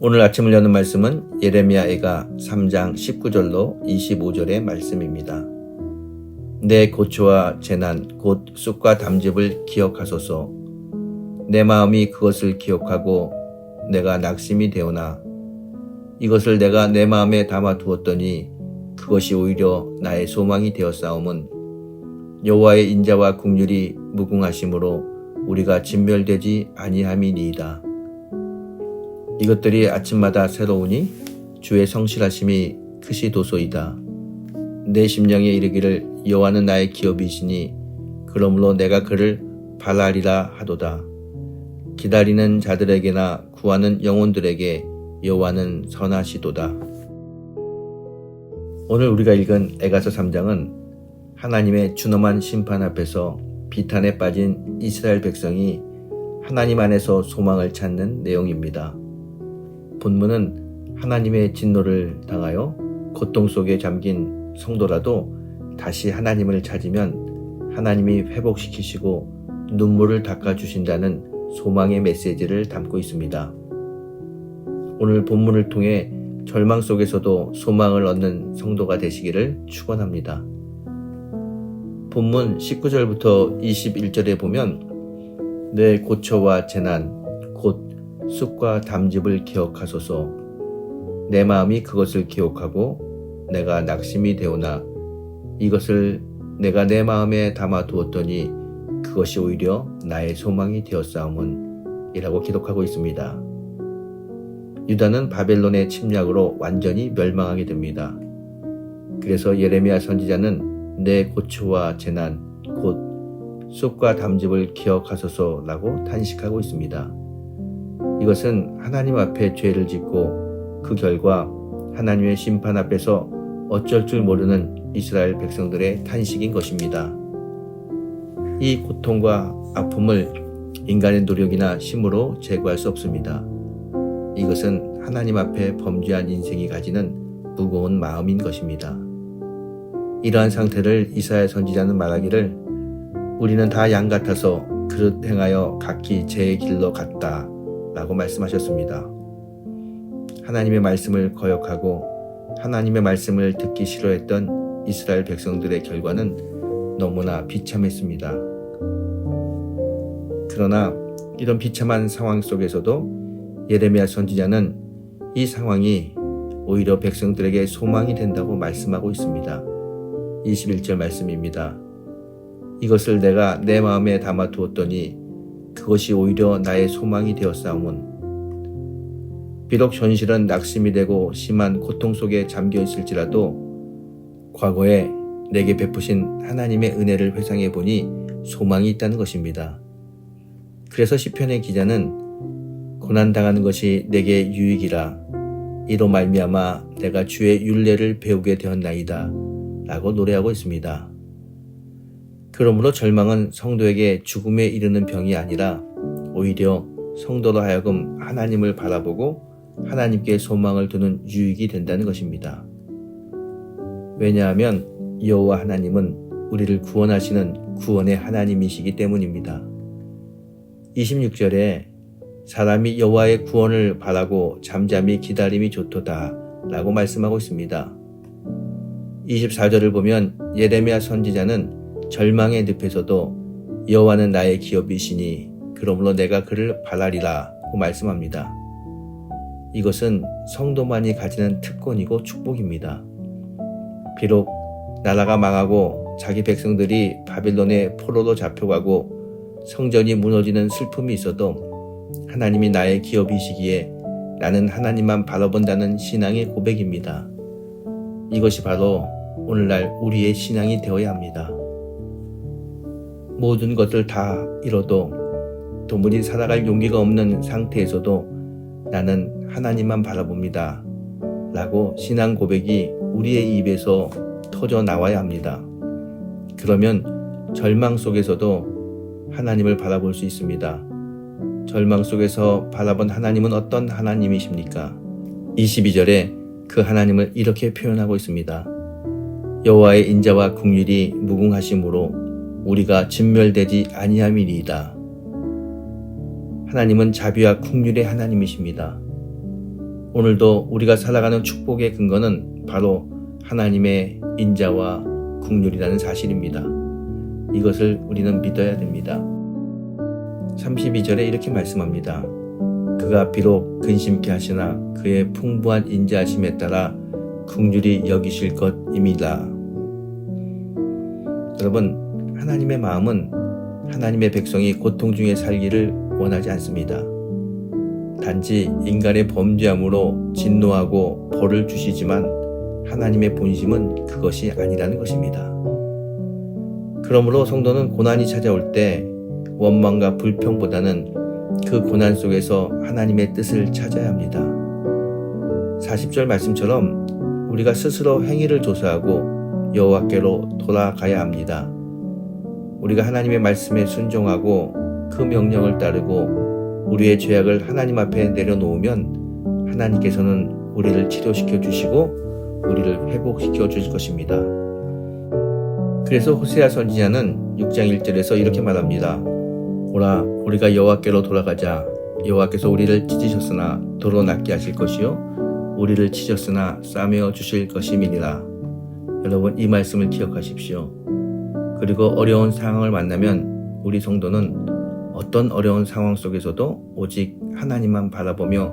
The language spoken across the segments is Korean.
오늘 아침을 여는 말씀은 예레미야애가 3장 19절로 25절의 말씀입니다. 내 고초와 재난 곧 쑥과 담즙을 기억하소서. 내 마음이 그것을 기억하고 내가 낙심이 되오나 이것을 내가 내 마음에 담아 두었더니 그것이 오히려 나의 소망이 되었사옴은 여호와의 인자와 긍휼이 무궁하심으로 우리가 진멸되지 아니함이니이다. 이것들이 아침마다 새로우니 주의 성실하심이 크시도소이다. 내 심령에 이르기를 여호와는 나의 기업이시니 그러므로 내가 그를 바라리라 하도다. 기다리는 자들에게나 구하는 영혼들에게 여호와는 선하시도다. 오늘 우리가 읽은 에가서 3장은 하나님의 준엄한 심판 앞에서 비탄에 빠진 이스라엘 백성이 하나님 안에서 소망을 찾는 내용입니다. 본문은 하나님의 진노를 당하여 고통 속에 잠긴 성도라도 다시 하나님을 찾으면 하나님이 회복시키시고 눈물을 닦아주신다는 소망의 메시지를 담고 있습니다. 오늘 본문을 통해 절망 속에서도 소망을 얻는 성도가 되시기를 축원합니다. 본문 19절부터 21절에 보면 내 고초와 재난 곧 쑥과 담즙을 기억하소서. 내 마음이 그것을 기억하고 내가 낙심이 되오나 이것을 내가 내 마음에 담아 두었더니 그것이 오히려 나의 소망이 되었사옴은 이라고 기록하고 있습니다. 유다는 바벨론의 침략으로 완전히 멸망하게 됩니다. 그래서 예레미야 선지자는 내 고초와 재난 곧 쑥과 담즙을 기억하소서라고 탄식하고 있습니다. 이것은 하나님 앞에 죄를 짓고 그 결과 하나님의 심판 앞에서 어쩔 줄 모르는 이스라엘 백성들의 탄식인 것입니다. 이 고통과 아픔을 인간의 노력이나 힘으로 제거할 수 없습니다. 이것은 하나님 앞에 범죄한 인생이 가지는 무거운 마음인 것입니다. 이러한 상태를 이사야 선지자는 말하기를 우리는 다 양 같아서 그릇 행하여 각기 제 길로 갔다 라고 말씀하셨습니다. 하나님의 말씀을 거역하고 하나님의 말씀을 듣기 싫어했던 이스라엘 백성들의 결과는 너무나 비참했습니다. 그러나 이런 비참한 상황 속에서도 예레미야 선지자는 이 상황이 오히려 백성들에게 소망이 된다고 말씀하고 있습니다. 21절 말씀입니다. 이것을 내가 내 마음에 담아 두었더니 그것이 오히려 나의 소망이 되었사옴은 비록 현실은 낙심이 되고 심한 고통 속에 잠겨 있을지라도 과거에 내게 베푸신 하나님의 은혜를 회상해 보니 소망이 있다는 것입니다. 그래서 시편의 기자는 고난당하는 것이 내게 유익이라 이로 말미암아 내가 주의 율례를 배우게 되었나이다 라고 노래하고 있습니다. 그러므로 절망은 성도에게 죽음에 이르는 병이 아니라 오히려 성도로 하여금 하나님을 바라보고 하나님께 소망을 두는 유익이 된다는 것입니다. 왜냐하면 여호와 하나님은 우리를 구원하시는 구원의 하나님이시기 때문입니다. 26절에 사람이 여호와의 구원을 바라고 잠잠히 기다림이 좋도다 라고 말씀하고 있습니다. 24절을 보면 예레미야 선지자는 절망의 늪에서도 여호와는 나의 기업이시니 그러므로 내가 그를 바라리라고 말씀합니다. 이것은 성도만이 가지는 특권이고 축복입니다. 비록 나라가 망하고 자기 백성들이 바빌론의 포로로 잡혀가고 성전이 무너지는 슬픔이 있어도 하나님이 나의 기업이시기에 나는 하나님만 바라본다는 신앙의 고백입니다. 이것이 바로 오늘날 우리의 신앙이 되어야 합니다. 모든 것을 다 잃어도 도무지 살아갈 용기가 없는 상태에서도 나는 하나님만 바라봅니다 라고 신앙 고백이 우리의 입에서 터져 나와야 합니다. 그러면 절망 속에서도 하나님을 바라볼 수 있습니다. 절망 속에서 바라본 하나님은 어떤 하나님이십니까? 22절에 그 하나님을 이렇게 표현하고 있습니다. 여호와의 인자와 긍휼이 무궁하심으로 우리가 진멸되지 아니함이니이다. 하나님은 자비와 긍휼의 하나님이십니다. 오늘도 우리가 살아가는 축복의 근거는 바로 하나님의 인자와 긍휼이라는 사실입니다. 이것을 우리는 믿어야 됩니다. 32절에 이렇게 말씀합니다. 그가 비록 근심케 하시나 그의 풍부한 인자하심에 따라 긍휼히 여기실 것임이라. 여러분, 하나님의 마음은 하나님의 백성이 고통 중에 살기를 원하지 않습니다. 단지 인간의 범죄함으로 진노하고 벌을 주시지만 하나님의 본심은 그것이 아니라는 것입니다. 그러므로 성도는 고난이 찾아올 때 원망과 불평보다는 그 고난 속에서 하나님의 뜻을 찾아야 합니다. 40절 말씀처럼 우리가 스스로 행위를 조사하고 여호와께로 돌아가야 합니다. 우리가 하나님의 말씀에 순종하고 그 명령을 따르고 우리의 죄악을 하나님 앞에 내려놓으면 하나님께서는 우리를 치료시켜 주시고 우리를 회복시켜 주실 것입니다. 그래서 호세아 선지자는 6장 1절에서 이렇게 말합니다. 오라, 우리가 여호와께로 돌아가자. 여호와께서 우리를 찢으셨으나 도로 낫게 하실 것이요 우리를 치셨으나 싸매어 주실 것임이니라. 여러분, 이 말씀을 기억하십시오. 그리고 어려운 상황을 만나면 우리 성도는 어떤 어려운 상황 속에서도 오직 하나님만 바라보며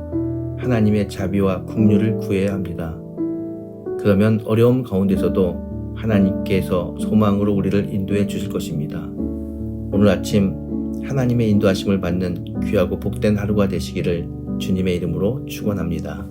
하나님의 자비와 긍휼을 구해야 합니다. 그러면 어려움 가운데서도 하나님께서 소망으로 우리를 인도해 주실 것입니다. 오늘 아침 하나님의 인도하심을 받는 귀하고 복된 하루가 되시기를 주님의 이름으로 축원합니다.